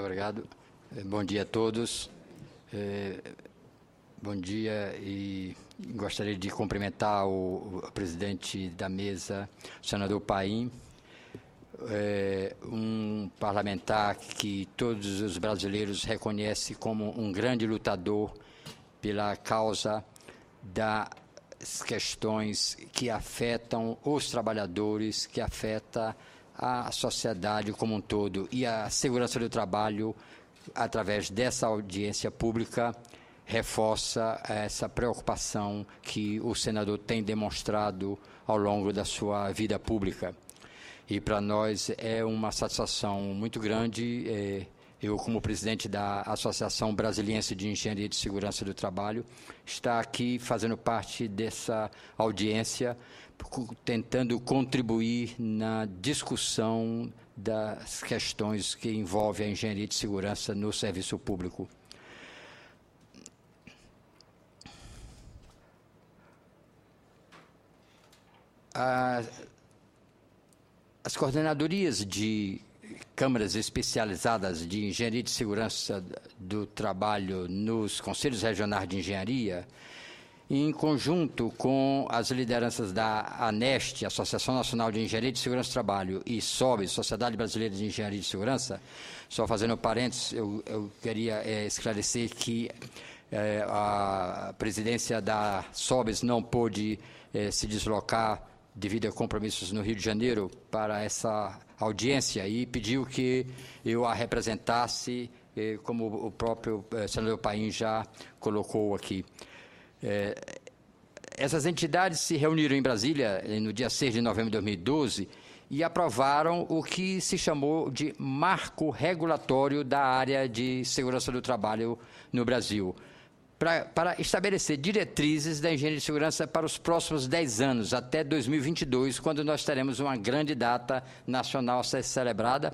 obrigado. Bom dia a todos. Bom dia e gostaria de cumprimentar o presidente da mesa, o senador Paim, um parlamentar que todos os brasileiros reconhecem como um grande lutador pela causa das questões que afetam os trabalhadores, que afetam a sociedade como um todo, e a segurança do trabalho, através dessa audiência pública, reforça essa preocupação que o senador tem demonstrado ao longo da sua vida pública. E para nós é uma satisfação muito grande, eu como presidente da Associação Brasiliense de Engenharia de Segurança do Trabalho, estar aqui fazendo parte dessa audiência, tentando contribuir na discussão das questões que envolvem a engenharia de segurança no serviço público. As coordenadorias de câmaras especializadas de engenharia de segurança do trabalho nos conselhos regionais de engenharia, em conjunto com as lideranças da ANEST, Associação Nacional de Engenharia de Segurança do Trabalho, e SOBES, Sociedade Brasileira de Engenharia de Segurança, só fazendo parênteses, eu queria esclarecer que a presidência da SOBES não pôde se deslocar devido a compromissos no Rio de Janeiro para essa audiência e pediu que eu a representasse, como o próprio senador Paim já colocou aqui. Essas entidades se reuniram em Brasília no dia 6 de novembro de 2012 e aprovaram o que se chamou de marco regulatório da área de segurança do trabalho no Brasil, para estabelecer diretrizes da engenharia de segurança para os próximos 10 anos, até 2022, quando nós teremos uma grande data nacional a ser celebrada,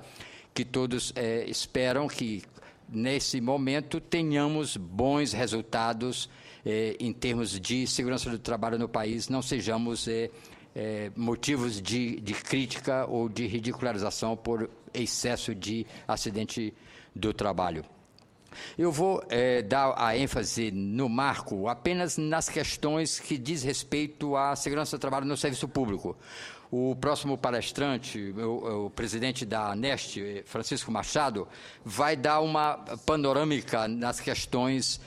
que todos esperam que, nesse momento, tenhamos bons resultados em termos de segurança do trabalho no país, não sejamos motivos de crítica ou de ridicularização por excesso de acidente do trabalho. Eu vou dar a ênfase no marco apenas nas questões que diz respeito à segurança do trabalho no serviço público. O próximo palestrante, o presidente da ANEST, Francisco Machado, vai dar uma panorâmica nas questões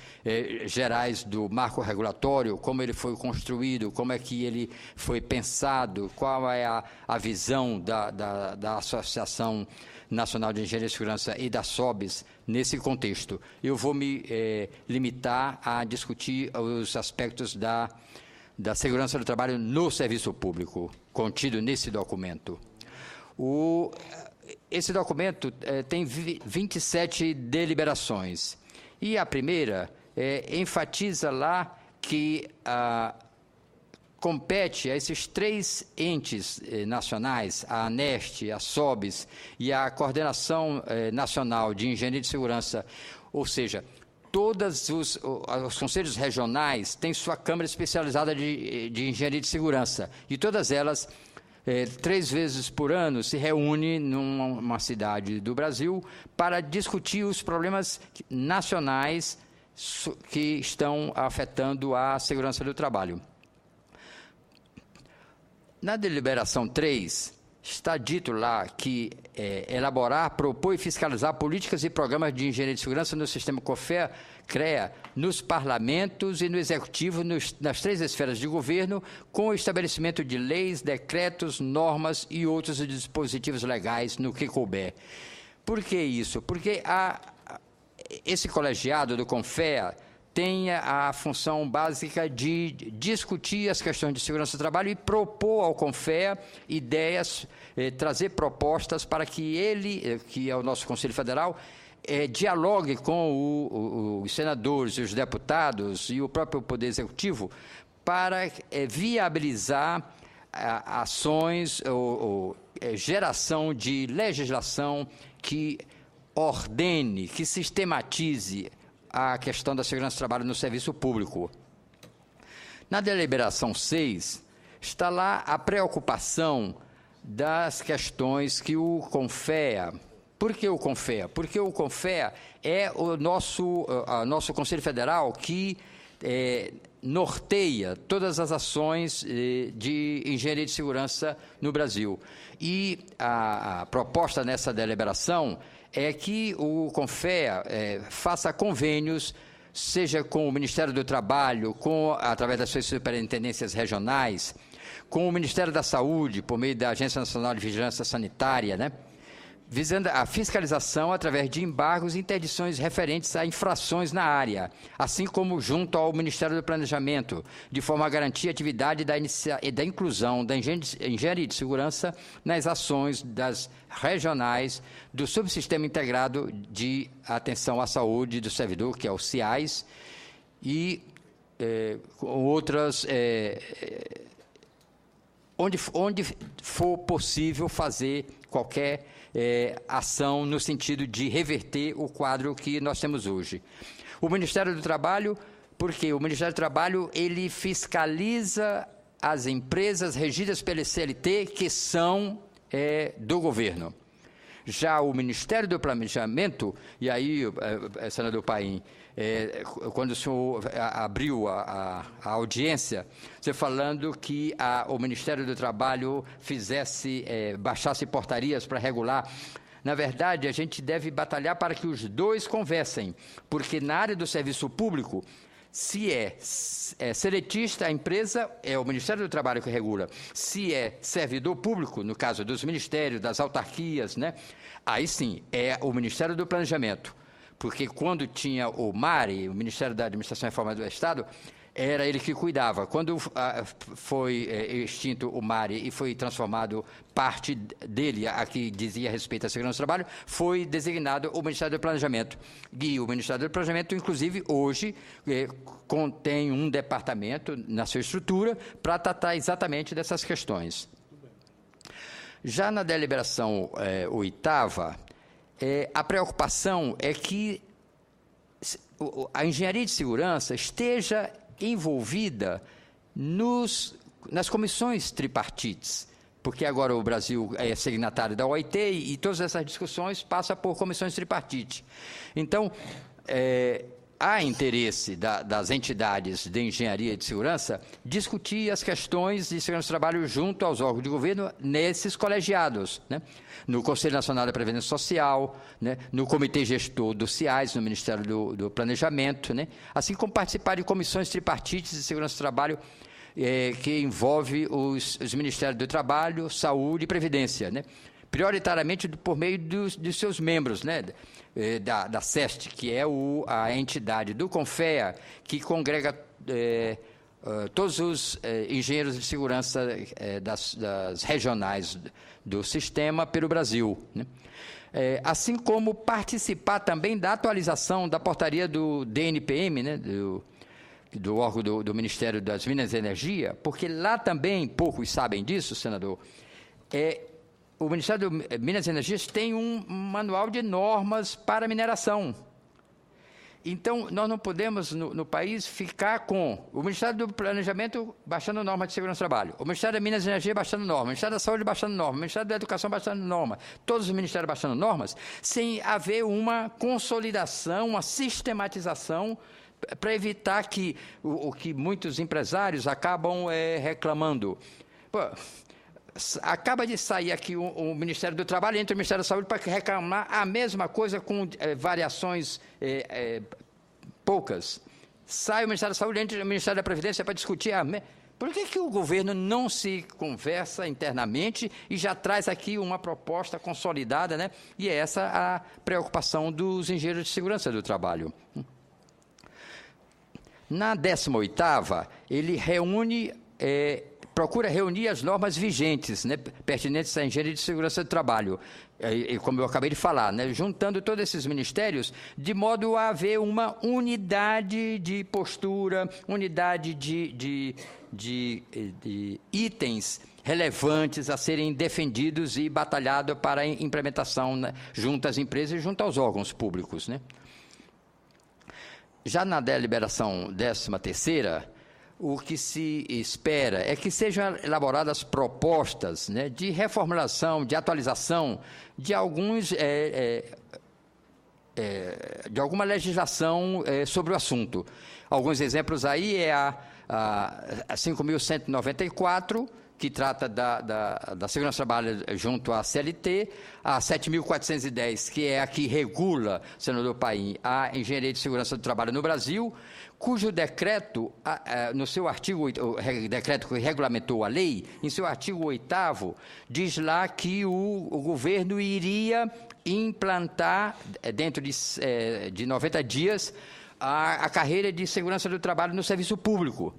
gerais do marco regulatório, como ele foi construído, como é que ele foi pensado, qual é a visão da Associação Nacional de Engenharia de Segurança e da SOBES nesse contexto. Eu vou me limitar a discutir os aspectos da segurança do trabalho no serviço público, contido nesse documento. Esse documento tem 27 deliberações, e a primeira enfatiza lá que compete a esses três entes nacionais, a ANEST, a SOBES e a Coordenação Nacional de Engenharia de Segurança, ou seja, todos os conselhos regionais têm sua Câmara Especializada de Engenharia de Segurança, e todas elas, 3 vezes por ano, se reúnem numa cidade do Brasil para discutir os problemas nacionais que estão afetando a segurança do trabalho. Na deliberação 3, está dito lá que elaborar, propor e fiscalizar políticas e programas de engenharia de segurança no sistema CONFEA-CREA, nos parlamentos e no executivo, nas 3 esferas de governo, com o estabelecimento de leis, decretos, normas e outros dispositivos legais no que couber. Por que isso? Porque esse colegiado do CONFEA tem a função básica de discutir as questões de segurança do trabalho e propor ao CONFEA ideias, trazer propostas para que ele, que é o nosso Conselho Federal, dialogue com os senadores, os deputados e o próprio Poder Executivo para viabilizar ações ou geração de legislação que ordene, que sistematize a questão da segurança do trabalho no serviço público. Na deliberação 6, está lá a preocupação das questões que o CONFEA Por que o CONFEA? Porque o CONFEA é o nosso Conselho Federal que norteia todas as ações de engenharia de segurança no Brasil. E a proposta nessa deliberação é que o CONFEA faça convênios, seja com o Ministério do Trabalho, através das suas superintendências regionais, com o Ministério da Saúde, por meio da Agência Nacional de Vigilância Sanitária, né? Visando a fiscalização através de embargos e interdições referentes a infrações na área, assim como junto ao Ministério do Planejamento, de forma a garantir a atividade da inclusão da engenharia de segurança nas ações das regionais do Subsistema Integrado de Atenção à Saúde do Servidor, que é o CIAS, e outras, onde for possível fazer qualquer ação no sentido de reverter o quadro que nós temos hoje. O Ministério do Trabalho, porque o Ministério do Trabalho ele fiscaliza as empresas regidas pela CLT que são do governo. Já o Ministério do Planejamento, e aí, senador Paim, quando o senhor abriu a audiência, você falando que o Ministério do Trabalho baixasse portarias para regular. Na verdade, a gente deve batalhar para que os dois conversem, porque na área do serviço público, se é seletista, a empresa é o Ministério do Trabalho que regula. Se é servidor público, no caso dos ministérios, das autarquias, né, aí sim, é o Ministério do Planejamento. Porque quando tinha o MARE, o Ministério da Administração e Reforma do Estado, era ele que cuidava. Quando foi extinto o MARE e foi transformado parte dele, a que dizia respeito à segurança do trabalho, foi designado o Ministério do Planejamento. E o Ministério do Planejamento, inclusive, hoje, contém um departamento na sua estrutura para tratar exatamente dessas questões. Já na deliberação oitava, a preocupação é que a engenharia de segurança esteja envolvida nas comissões tripartites, porque agora o Brasil é signatário da OIT e todas essas discussões passam por comissões tripartites. Então, há interesse das entidades de engenharia de segurança discutir as questões de segurança do trabalho junto aos órgãos de governo nesses colegiados, né? No Conselho Nacional da Previdência Social, né? No Comitê Gestor do CIAS, no Ministério do Planejamento, né? Assim como participar de comissões tripartites de segurança do trabalho que envolve os Ministérios do Trabalho, Saúde e Previdência, né? Prioritariamente por meio dos seus membros, né? Da CEST, que é a entidade do CONFEA, que congrega todos os engenheiros de segurança das regionais do sistema pelo Brasil, né? Assim como participar também da atualização da portaria do DNPM, né? Do órgão do Ministério das Minas e Energia, porque lá também, poucos sabem disso, senador, o Ministério das Minas e Energia tem um manual de normas para mineração. Então, nós não podemos, no país, ficar com o Ministério do Planejamento baixando norma de segurança do trabalho, o Ministério das Minas e Energia baixando norma, o Ministério da Saúde baixando norma, o Ministério da Educação baixando norma, todos os ministérios baixando normas, sem haver uma consolidação, uma sistematização, para evitar que o que muitos empresários acabam reclamando. Pô, acaba de sair aqui o Ministério do Trabalho, entra o Ministério da Saúde para reclamar a mesma coisa com variações poucas. Sai o Ministério da Saúde, entra o Ministério da Previdência para discutir por que o governo não se conversa internamente e já traz aqui uma proposta consolidada, né? E é essa a preocupação dos engenheiros de segurança do trabalho. Na 18ª, ele procura reunir as normas vigentes, né, pertinentes à engenharia de segurança do trabalho, como eu acabei de falar, né, juntando todos esses ministérios, de modo a haver uma unidade de postura, unidade de itens relevantes a serem defendidos e batalhado para a implementação, né, junto às empresas e junto aos órgãos públicos, né. Já na deliberação 13ª, o que se espera é que sejam elaboradas propostas, né, de reformulação, de atualização de de alguma legislação sobre o assunto. Alguns exemplos aí é a 5.194, que trata da segurança do trabalho junto à CLT, a 7.410, que é a que regula, senador Paim, a engenharia de segurança do trabalho no Brasil, cujo decreto, no seu artigo, o decreto que regulamentou a lei, em seu artigo 8º, diz lá que o governo iria implantar, dentro de 90 dias, a carreira de segurança do trabalho no serviço público.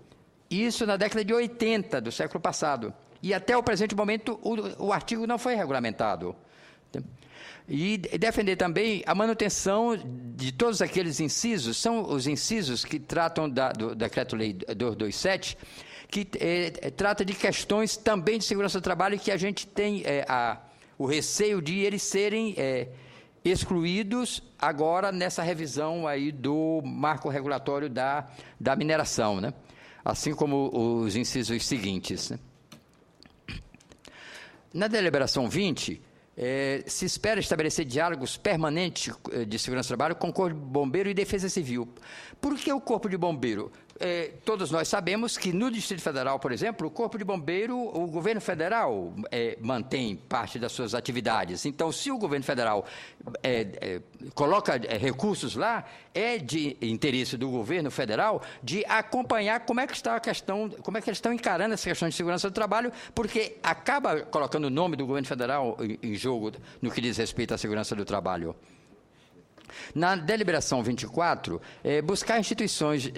Isso na década de 80 do século passado. E até o presente momento o artigo não foi regulamentado. E defender também a manutenção de todos aqueles incisos, são os incisos que tratam do Decreto-Lei 227, que trata de questões também de segurança do trabalho, que a gente tem o receio de eles serem excluídos agora nessa revisão aí do marco regulatório da mineração, né? Assim como os incisos seguintes, né? Na deliberação 20, se espera estabelecer diálogos permanentes de segurança do trabalho com o Corpo de Bombeiro e Defesa Civil. Por que o Corpo de Bombeiro? Todos nós sabemos que no Distrito Federal, por exemplo, o Corpo de Bombeiro, o governo federal mantém parte das suas atividades. Então, se o governo federal coloca recursos lá, é de interesse do governo federal de acompanhar como é que está a questão, como é que eles estão encarando essa questão de segurança do trabalho, porque acaba colocando o nome do governo federal em jogo no que diz respeito à segurança do trabalho. Na deliberação 24, buscar instituições,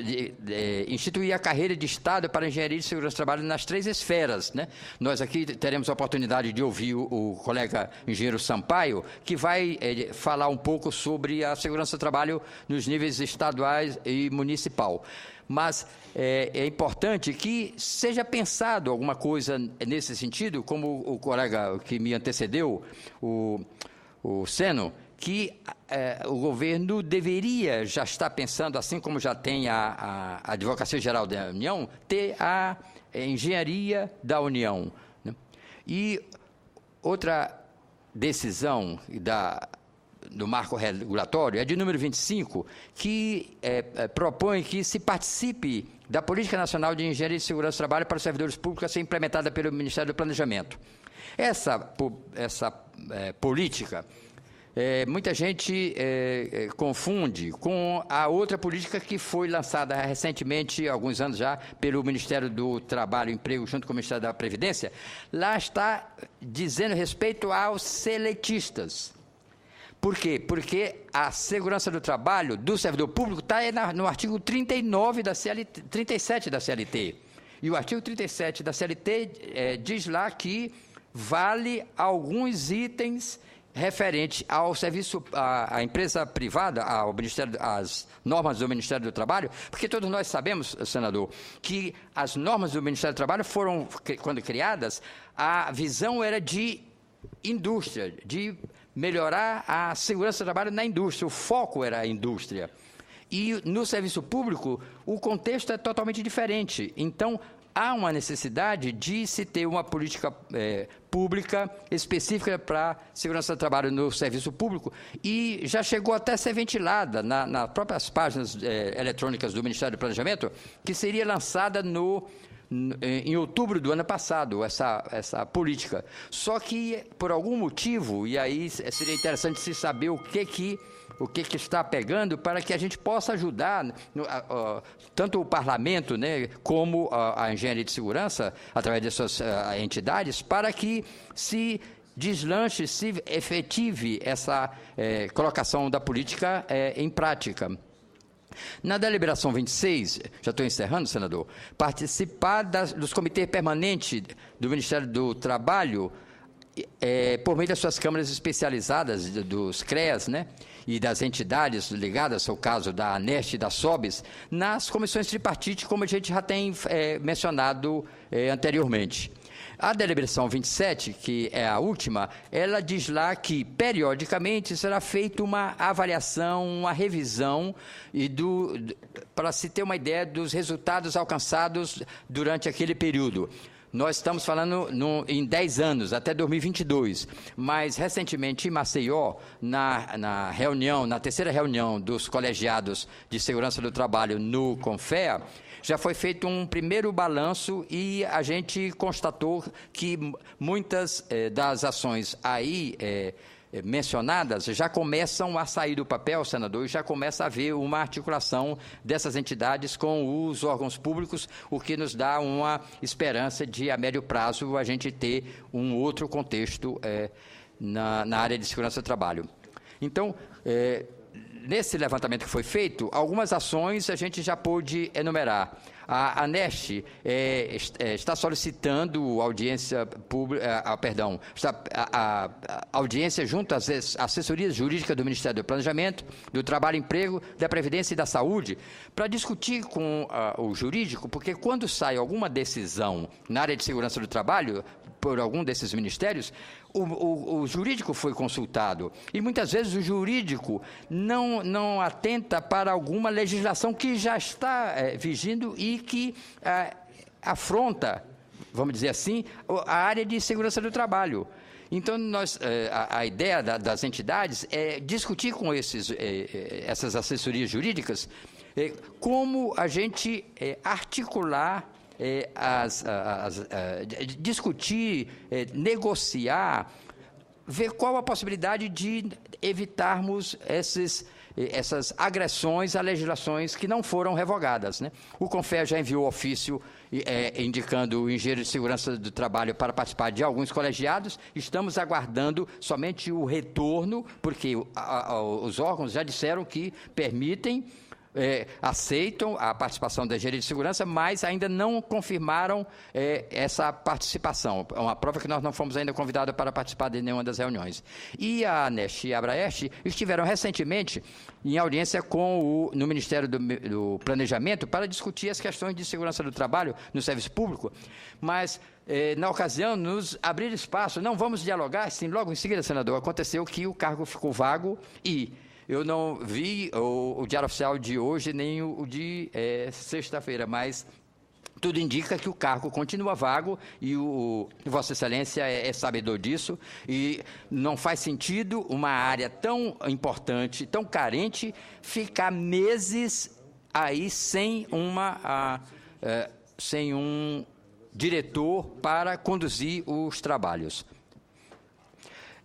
instituir a carreira de Estado para engenharia de segurança do trabalho nas 3 esferas, né? Nós aqui teremos a oportunidade de ouvir o colega engenheiro Sampaio, que vai falar um pouco sobre a segurança do trabalho nos níveis estaduais e municipal. Mas é importante que seja pensado alguma coisa nesse sentido, como o colega que me antecedeu, o Seno, que o governo deveria já estar pensando, assim como já tem a Advocacia Geral da União, ter a Engenharia da União, né? E outra decisão do marco regulatório é de número 25, que propõe que se participe da Política Nacional de Engenharia de Segurança do Trabalho para os servidores públicos a ser implementada pelo Ministério do Planejamento. Essa política, muita gente confunde com a outra política que foi lançada recentemente, há alguns anos já, pelo Ministério do Trabalho e Emprego, junto com o Ministério da Previdência. Lá está dizendo respeito aos seletistas. Por quê? Porque a segurança do trabalho do servidor público está no artigo 39 da CLT, 37 da CLT. E o artigo 37 da CLT diz lá que vale alguns itens referente ao serviço, à empresa privada, às normas do Ministério do Trabalho, porque todos nós sabemos, senador, que as normas do Ministério do Trabalho foram, quando criadas, a visão era de indústria, de melhorar a segurança do trabalho na indústria, o foco era a indústria. E no serviço público, o contexto é totalmente diferente. Então, há uma necessidade de se ter uma política pública específica para segurança do trabalho no serviço público, e já chegou até a ser ventilada nas próprias páginas eletrônicas do Ministério do Planejamento, que seria lançada em outubro do ano passado, essa política. Só que, por algum motivo, e aí seria interessante se saber o que está pegando, para que a gente possa ajudar tanto o parlamento, né, como a engenharia de segurança, através de suas entidades, para que se deslanche, se efetive essa colocação da política em prática. Na deliberação 26, já estou encerrando, senador, participar dos comitês permanentes do Ministério do Trabalho, por meio das suas câmaras especializadas, dos CREAS, né, e das entidades ligadas ao caso da ANEST e da SOBES, nas comissões tripartite, como a gente já tem mencionado anteriormente. A deliberação 27, que é a última, ela diz lá que, periodicamente, será feita uma avaliação, uma revisão, para se ter uma ideia dos resultados alcançados durante aquele período. Nós estamos falando em 10 anos, até 2022, mas recentemente em Maceió, na terceira reunião dos colegiados de segurança do trabalho no CONFEA, já foi feito um primeiro balanço e a gente constatou que muitas das ações aí mencionadas já começam a sair do papel, senador, e já começa a haver uma articulação dessas entidades com os órgãos públicos, o que nos dá uma esperança de, a médio prazo, a gente ter um outro contexto na área de segurança do trabalho. Então, nesse levantamento que foi feito, algumas ações a gente já pôde enumerar. A ANEST está solicitando audiência pública, a audiência junto às assessorias jurídicas do Ministério do Planejamento, do Trabalho e Emprego, da Previdência e da Saúde, para discutir com o jurídico, porque quando sai alguma decisão na área de segurança do trabalho, por algum desses ministérios, o jurídico foi consultado. E muitas vezes o jurídico não atenta para alguma legislação que já está vigindo e que afronta, vamos dizer assim, a área de segurança do trabalho. Então, a ideia das entidades é discutir com essas assessorias jurídicas como a gente articular discutir, negociar, ver qual a possibilidade de evitarmos essas agressões a legislações que não foram revogadas, né? O CONFEA já enviou ofício indicando o engenheiro de segurança do trabalho para participar de alguns colegiados. Estamos aguardando somente o retorno, porque os órgãos já disseram que permitem, aceitam a participação da engenharia de segurança, mas ainda não confirmaram essa participação. É uma prova que nós não fomos ainda convidados para participar de nenhuma das reuniões. E a ANEST e a ABRAEST estiveram recentemente em audiência no Ministério do Planejamento para discutir as questões de segurança do trabalho no serviço público, mas na ocasião, nos abrir espaço, não vamos dialogar, sim, logo em seguida, senador, aconteceu que o cargo ficou vago e eu não vi o Diário Oficial de hoje, nem o de sexta-feira, mas tudo indica que o cargo continua vago e Vossa Excelência é sabedor disso, e não faz sentido uma área tão importante, tão carente, ficar meses aí sem um diretor para conduzir os trabalhos.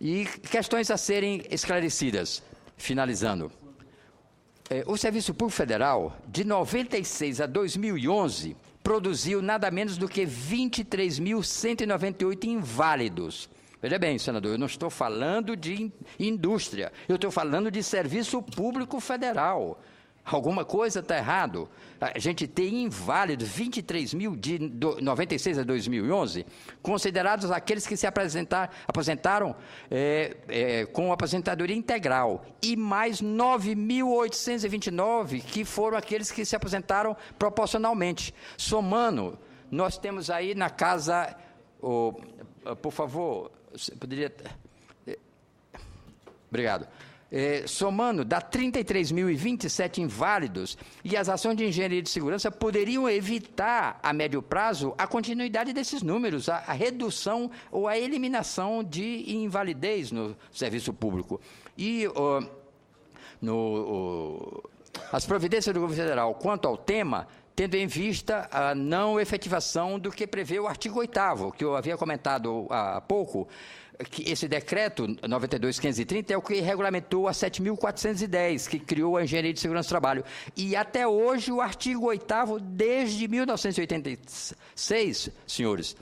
E questões a serem esclarecidas. Finalizando, o Serviço Público Federal, de 96 a 2011, produziu nada menos do que 23.198 inválidos. Veja bem, senador, eu não estou falando de indústria, eu estou falando de Serviço Público Federal. Alguma coisa está errado. A gente tem inválidos, 23 mil de 96 a 2011, considerados aqueles que se aposentaram com aposentadoria integral, e mais 9.829 que foram aqueles que se aposentaram proporcionalmente. Somando, nós temos aí na casa, por favor, você poderia... Obrigado. Somando, dá 33.027 inválidos, e as ações de engenharia de segurança poderiam evitar, a médio prazo, a continuidade desses números, a redução ou a eliminação de invalidez no serviço público. E as providências do governo federal quanto ao tema, tendo em vista a não efetivação do que prevê o artigo 8º, que eu havia comentado há pouco, que esse decreto 92.530 é o que regulamentou a 7.410, que criou a Engenharia de Segurança do Trabalho. E até hoje o artigo 8º, desde 1986, senhores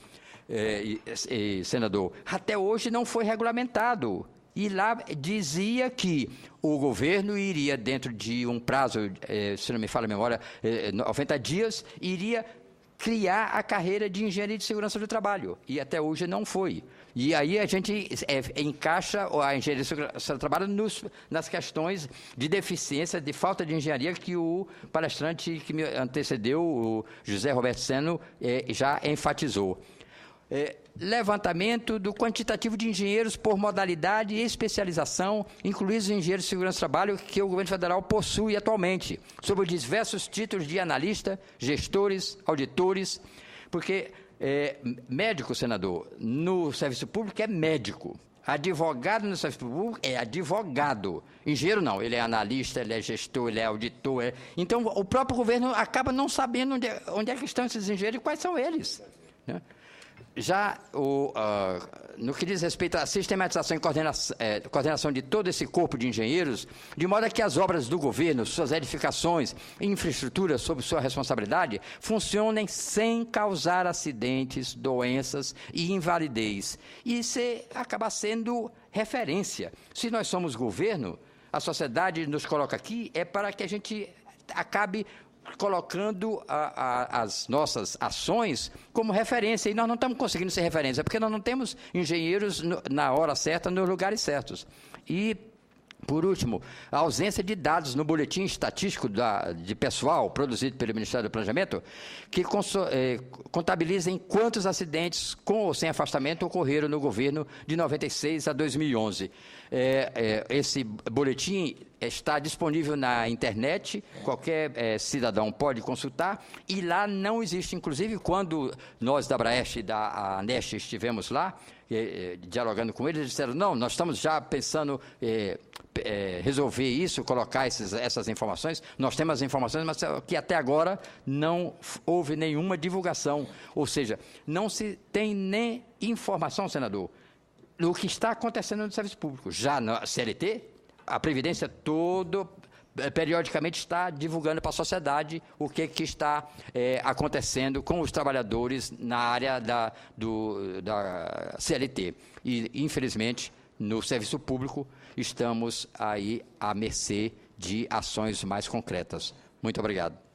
senador, até hoje não foi regulamentado. E lá dizia que o governo iria, dentro de um prazo, se não me falha a memória, 90 dias, iria criar a carreira de engenharia de segurança do trabalho. E até hoje não foi. E aí a gente encaixa a engenharia de segurança do trabalho nas questões de deficiência, de falta de engenharia que o palestrante que me antecedeu, o José Roberto Seno, já enfatizou. levantamento do quantitativo de engenheiros por modalidade e especialização, incluídos os engenheiros de segurança do trabalho, que o governo federal possui atualmente, sobre os diversos títulos de analista, gestores, auditores, porque médico, senador, no serviço público é médico. Advogado no serviço público é advogado. Engenheiro não, ele é analista, ele é gestor, ele é auditor. Então, o próprio governo acaba não sabendo onde é que estão esses engenheiros e quais são eles, né? Já no que diz respeito à sistematização e coordenação de todo esse corpo de engenheiros, de modo a que as obras do governo, suas edificações e infraestrutura sob sua responsabilidade, funcionem sem causar acidentes, doenças e invalidez. E isso acaba sendo referência. Se nós somos governo, a sociedade nos coloca aqui, é para que a gente acabe colocando as nossas ações como referência, e nós não estamos conseguindo ser referência, porque nós não temos engenheiros na hora certa, nos lugares certos. E, por último, a ausência de dados no boletim estatístico de pessoal produzido pelo Ministério do Planejamento, que contabilizem quantos acidentes com ou sem afastamento ocorreram no governo de 96 a 2011. Esse boletim está disponível na internet, qualquer cidadão pode consultar, e lá não existe, inclusive, quando nós da Abraeste e da ANEST estivemos lá, dialogando com eles disseram, não, nós estamos já pensando resolver isso, colocar essas informações, nós temos as informações, mas que até agora não houve nenhuma divulgação, ou seja, não se tem nem informação, senador, do que está acontecendo no serviço público. Já na CLT, a Previdência periodicamente está divulgando para a sociedade o que está acontecendo com os trabalhadores na área da CLT. E, infelizmente, no serviço público, estamos aí à mercê de ações mais concretas. Muito obrigado.